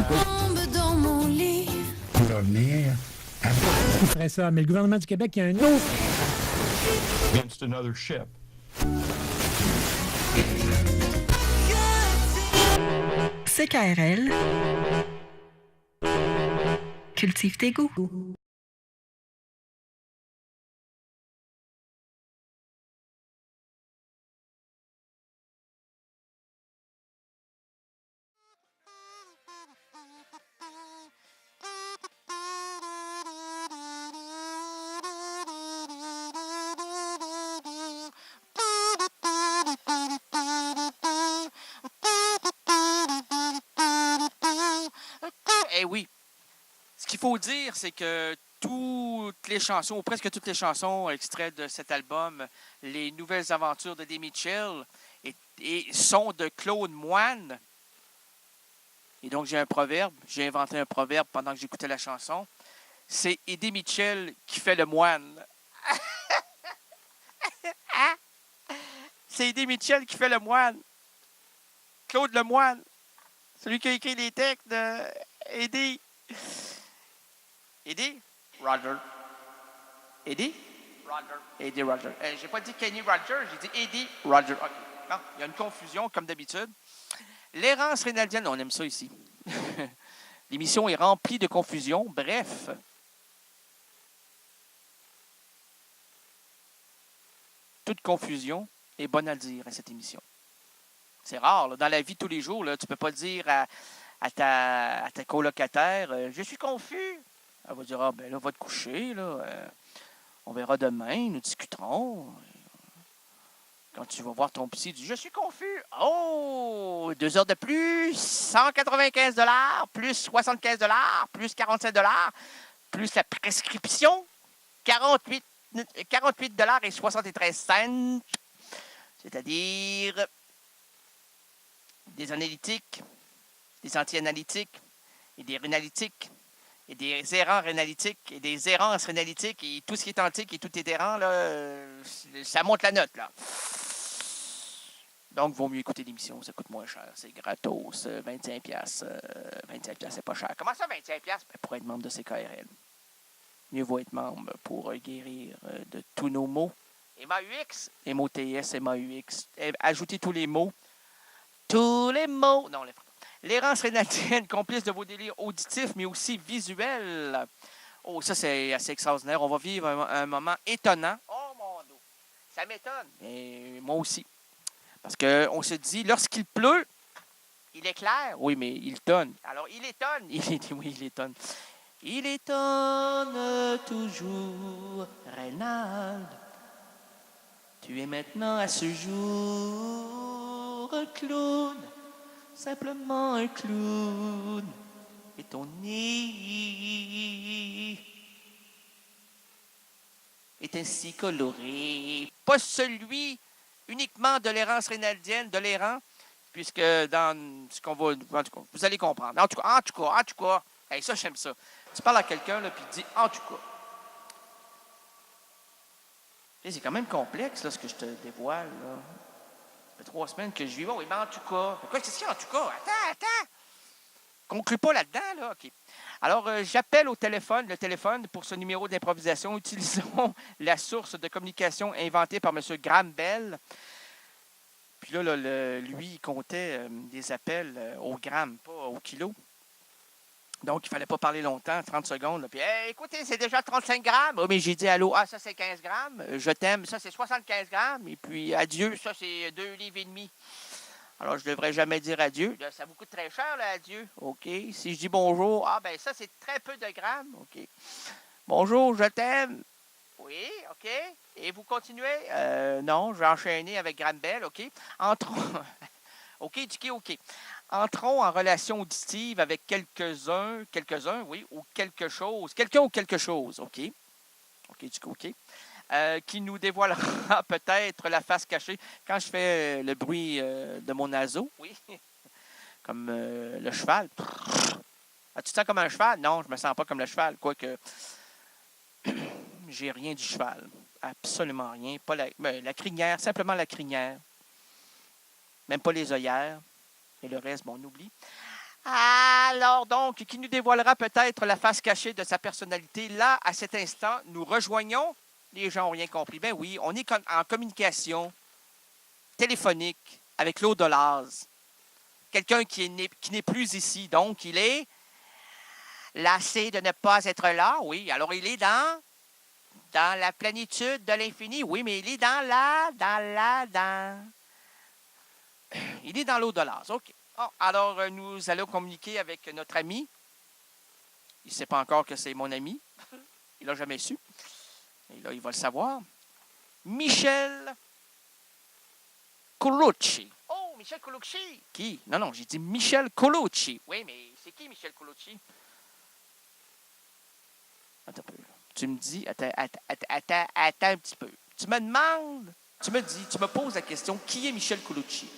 Tombe dans mon lit. Revenir à Qui ferait ça? Mais le gouvernement du Québec, il y a un autre. Against another ship. CKRL. Cultive tes goûts. Eh oui, ce qu'il faut dire, c'est que toutes les chansons, ou presque toutes les chansons extraites de cet album, Les Nouvelles Aventures de Eddie Mitchell, sont de Claude Moine. Et donc, j'ai inventé un proverbe pendant que j'écoutais la chanson. C'est Eddie Mitchell qui fait le moine. Hein? C'est Eddie Mitchell qui fait le moine. Claude Lemoine. Celui qui a écrit les textes de Eddie. Eddie? Roger. Eddie? Roger. Eddie Roger. J'ai pas dit Kenny Roger, j'ai dit Eddie Roger. OK. Non, il y a une confusion, comme d'habitude. L'errance rénaldienne, on aime ça ici. L'émission est remplie de confusion. Bref. Toute confusion est bonne à dire à cette émission. C'est rare, là. Dans la vie de tous les jours, là, tu ne peux pas dire à ta colocataire je suis confus. Elle va dire ben là, va te coucher, là. On verra demain, nous discuterons. Quand tu vas voir ton psy, tu dis je suis confus. Oh, 2 heures de plus, 195 $, plus 75 $, plus 47 $, plus la prescription, 48 $ et 73 cents. C'est-à-dire des analytiques, des anti-analytiques, et des rénalytiques, et des errants rénalytiques, et des errances rénalytiques, et tout ce qui est antique et tout est errant, là, ça monte la note, là. Donc, vaut mieux écouter l'émission, ça coûte moins cher, c'est gratos, 25 $. 25 $, c'est pas cher. Comment ça, 25 $? Ben, pour être membre de CKRL. Mieux vaut être membre pour guérir de tous nos maux. MAUX, MOTS, MAUX. Ajoutez tous les mots. Tous les mots. Non, l'errance rénaldienne, complice de vos délires auditifs, mais aussi visuels. Oh, ça, c'est assez extraordinaire. On va vivre un moment étonnant. Oh, mon Dieu. Ça m'étonne. Et moi aussi. Parce qu'on se dit, lorsqu'il pleut, il éclaire. Oui, mais il tonne. Alors, il étonne. Oui, il étonne. Il étonne toujours, Reynald. Tu es maintenant à ce jour un clown, simplement un clown. Et ton nez est ainsi coloré. Pas celui uniquement de l'errance rénaldienne, de l'errant, puisque dans ce qu'on va... En tout cas, vous allez comprendre. En tout cas, hey, ça, j'aime ça. Tu parles à quelqu'un, là, puis tu dis « en tout cas ». C'est quand même complexe, là, ce que je te dévoile, là. Ça fait 3 semaines que je vis. Oui, mais en tout cas. Quoi, qu'est-ce qu'il y a en tout cas? Attends. Conclue pas là-dedans, là. OK. Alors, j'appelle le téléphone pour ce numéro d'improvisation. Utilisons la source de communication inventée par M. Graham Bell. Puis là, lui, il comptait des appels au gramme, pas au kilo. Donc, il ne fallait pas parler longtemps, 30 secondes. Là. Puis, hey, écoutez, c'est déjà 35 grammes. Oh, mais j'ai dit allô, ça c'est 15 grammes. Je t'aime, ça c'est 75 grammes. Et puis, adieu, ça c'est 2,5 livres. Alors, je ne devrais jamais dire adieu. Là, ça vous coûte très cher, là, adieu. OK. Si je dis bonjour, ben ça c'est très peu de grammes. OK. Bonjour, je t'aime. Oui, OK. Et vous continuez? Non, je vais enchaîner avec Graham Bell. OK. Entrons. OK, OK. Entrons en relation auditive avec quelqu'un, oui, ou quelque chose. Quelqu'un ou quelque chose, OK. OK. Qui nous dévoilera peut-être la face cachée. Quand je fais le bruit de mon naseau, oui, comme le cheval. Tu te sens comme un cheval? Non, je me sens pas comme le cheval, quoique j'ai rien du cheval. Absolument rien. Pas la crinière, simplement la crinière. Même pas les œillères. Et le reste, on oublie. Alors donc, qui nous dévoilera peut-être la face cachée de sa personnalité. Là, à cet instant, nous rejoignons. Les gens n'ont rien compris. Ben oui, on est en communication téléphonique avec Claude Delaz. Quelqu'un qui n'est plus ici. Donc, il est lassé de ne pas être là. Oui, alors il est dans la plénitude de l'infini. Oui, mais il est il est dans l'au-delà. OK. Oh, alors, nous allons communiquer avec notre ami. Il ne sait pas encore que c'est mon ami. Il n'a jamais su. Et là, il va le savoir. Michel Colucci. Oh, Michel Colucci. Qui? Non, j'ai dit Michel Colucci. Oui, mais c'est qui Michel Colucci? Attends un peu. Tu me dis, attends un petit peu. Tu me demandes, tu me poses la question, qui est Michel Colucci?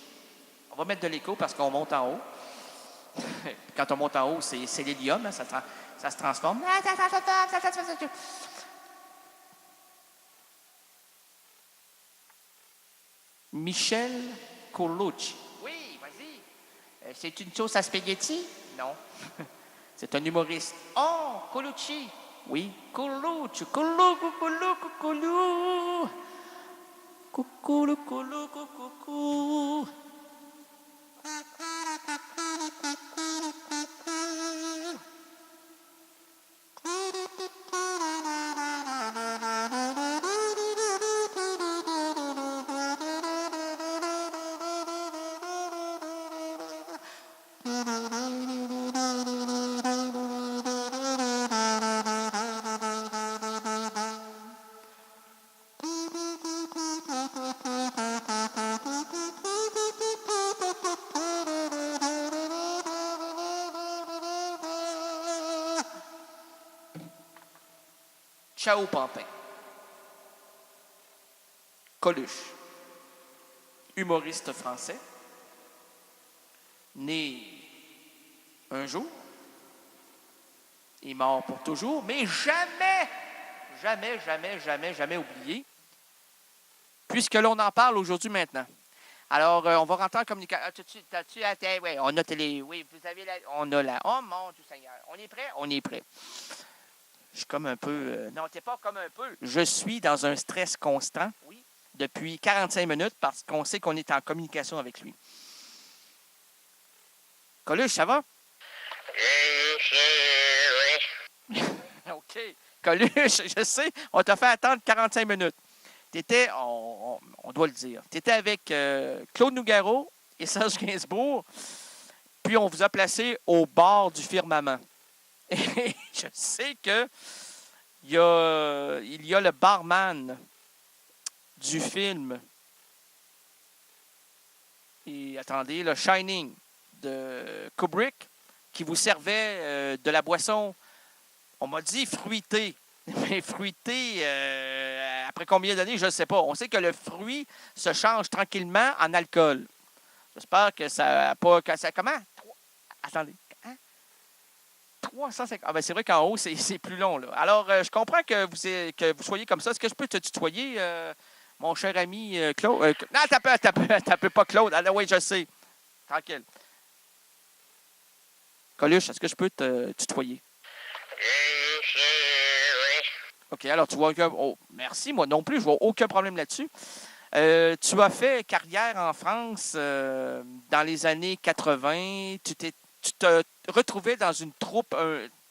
On va mettre de l'écho parce qu'on monte en haut. Quand on monte en haut, c'est l'hélium, hein, ça se transforme. Michel Colucci. Oui, vas-y. C'est une sauce à spaghetti? Non. C'est un humoriste. Oh, Colucci. Oui, Colucci. Coucou. Ciao Pampin. Coluche. Humoriste français. Né un jour. Et mort pour toujours. Mais jamais oublié. Puisque l'on en parle aujourd'hui maintenant. Alors, on va rentrer en communication. Oui, on a télé. Oui, vous avez on a la. Oh mon Dieu Seigneur. On est prêt? On est prêt. Je suis comme un peu... non, t'es pas comme un peu. Je suis dans un stress constant, oui, depuis 45 minutes parce qu'on sait qu'on est en communication avec lui. Coluche, ça va? OK. Coluche, je sais, on t'a fait attendre 45 minutes. T'étais, on doit le dire, t'étais avec Claude Nougaro et Serge Gainsbourg, puis on vous a placé au bord du firmament. Et je sais que il y a le barman du film. Et attendez, le Shining de Kubrick qui vous servait de la boisson. On m'a dit fruité. Mais fruité, après combien d'années, je ne sais pas. On sait que le fruit se change tranquillement en alcool. J'espère que ça n'a pas... Comment? Attendez. 350. Ah ben c'est vrai qu'en haut, c'est plus long, là. Alors, je comprends que vous soyez comme ça. Est-ce que je peux te tutoyer, mon cher ami Claude? Non, t'as peu, pas Claude. Ah, oui, je sais. Tranquille. Coluche, est-ce que je peux te tutoyer? OK, alors tu vois... Oh, merci, moi non plus, je vois aucun problème là-dessus. Tu as fait carrière en France dans les années 80. Tu te retrouvais dans une troupe...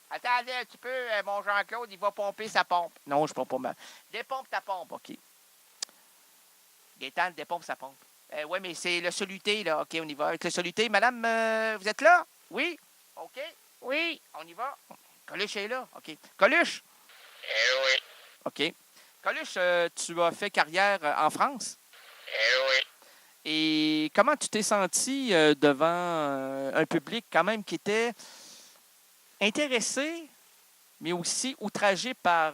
Attendez un petit peu, mon Jean-Claude, il va pomper sa pompe. Non, je ne pompe pas mal. Dépompe ta pompe, OK. Gaétan, dépompe sa pompe. Oui, mais c'est le soluté, là. OK, on y va avec le soluté. Madame, vous êtes là? Oui? OK. Oui, on y va. Coluche est là. OK. Coluche? Oui. OK. Coluche, tu as fait carrière en France? Oui. Et comment tu t'es senti devant un public quand même qui était intéressé, mais aussi outragé par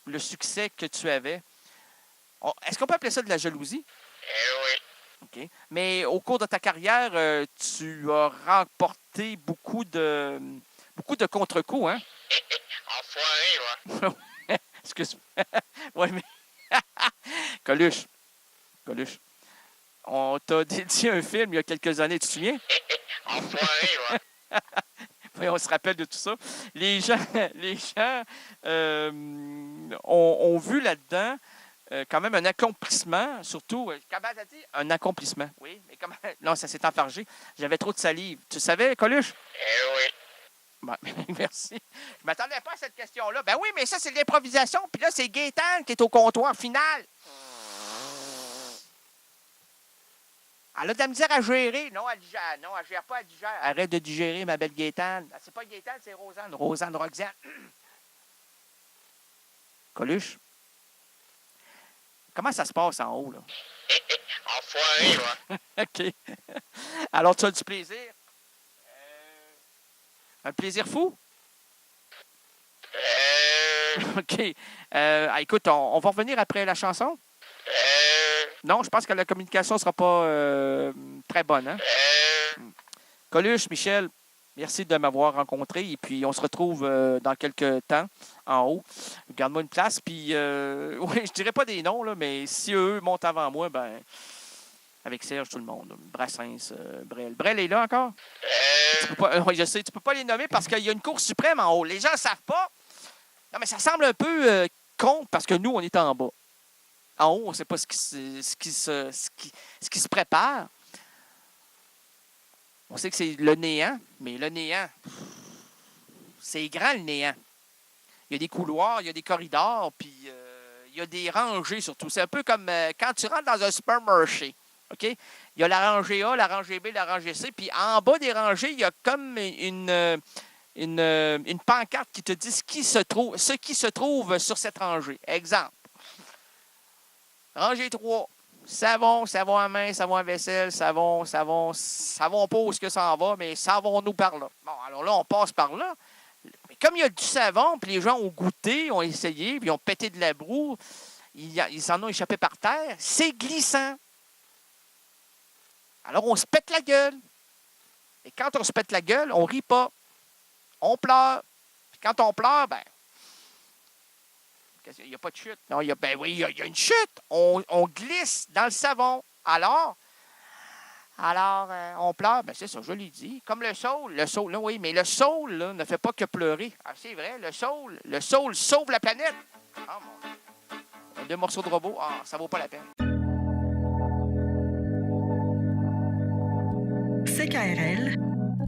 le succès que tu avais? Est-ce qu'on peut appeler ça de la jalousie? Oui. OK. Mais au cours de ta carrière, tu as remporté beaucoup de contre-coups, hein? Enfoiré, moi. Excuse-moi. Oui, mais... Coluche. On t'a dédié un film il y a quelques années, tu te souviens? Enfoiré, moi. Oui, on se rappelle de tout ça. Les gens ont vu là-dedans quand même un accomplissement, surtout, comment t'as dit? Un accomplissement, oui. Mais comment? Non, ça s'est enfargé. J'avais trop de salive. Tu savais, Coluche? Eh oui. Ben, merci. Je m'attendais pas à cette question-là. Ben oui, mais ça, c'est de l'improvisation. Puis là, c'est Gaétane qui est au comptoir final. Elle a de la misère à gérer. Non, elle ne gère pas, elle digère. Arrête de digérer, ma belle Gaétane. C'est pas Gaétane, c'est Rosanne. Roxane. Coluche? Comment ça se passe en haut, là? Enfoiré, moi. OK. Alors, tu as du plaisir? Un plaisir fou? OK. Écoute, on va revenir après la chanson? Non, je pense que la communication ne sera pas très bonne. Hein? Coluche, Michel, merci de m'avoir rencontré. Et puis, on se retrouve dans quelques temps en haut. Garde-moi une place. Puis, oui, je dirais pas des noms, là, mais si eux montent avant moi, ben avec Serge, tout le monde. Brassens, Brel. Brel est là encore? Tu peux pas, je sais, tu peux pas les nommer parce qu'il y a une cour suprême en haut. Les gens ne savent pas. Non, mais ça semble un peu con parce que nous, on est en bas. En haut, on ne sait pas ce qui se prépare. On sait que c'est le néant, mais le néant, c'est grand, le néant. Il y a des couloirs, il y a des corridors, puis il y a des rangées surtout. C'est un peu comme quand tu rentres dans un supermarché. OK? Il y a la rangée A, la rangée B, la rangée C, puis en bas des rangées, il y a comme une pancarte qui te dit ce qui se trouve sur cette rangée. Exemple. Rangée 3. Savon à main, savon à vaisselle, savon pas où est-ce que ça en va, mais savons-nous par là. Bon, alors là, on passe par là. Mais comme il y a du savon, puis les gens ont goûté, ont essayé, puis ils ont pété de la broue, ils s'en ont échappé par terre, c'est glissant. Alors, on se pète la gueule. Et quand on se pète la gueule, on rit pas. On pleure. Puis quand on pleure, ben, il n'y a pas de chute. Non, ben oui, il y a une chute. On glisse dans le savon. Alors, on pleure. Ben c'est ça, je l'ai dit. Comme le saule. Le saule, là, oui, mais le saule là, ne fait pas que pleurer. Ah, c'est vrai, le saule sauve la planète. Ah, mon... 2 morceaux de robot, ça vaut pas la peine. CKRL,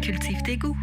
cultive tes goûts.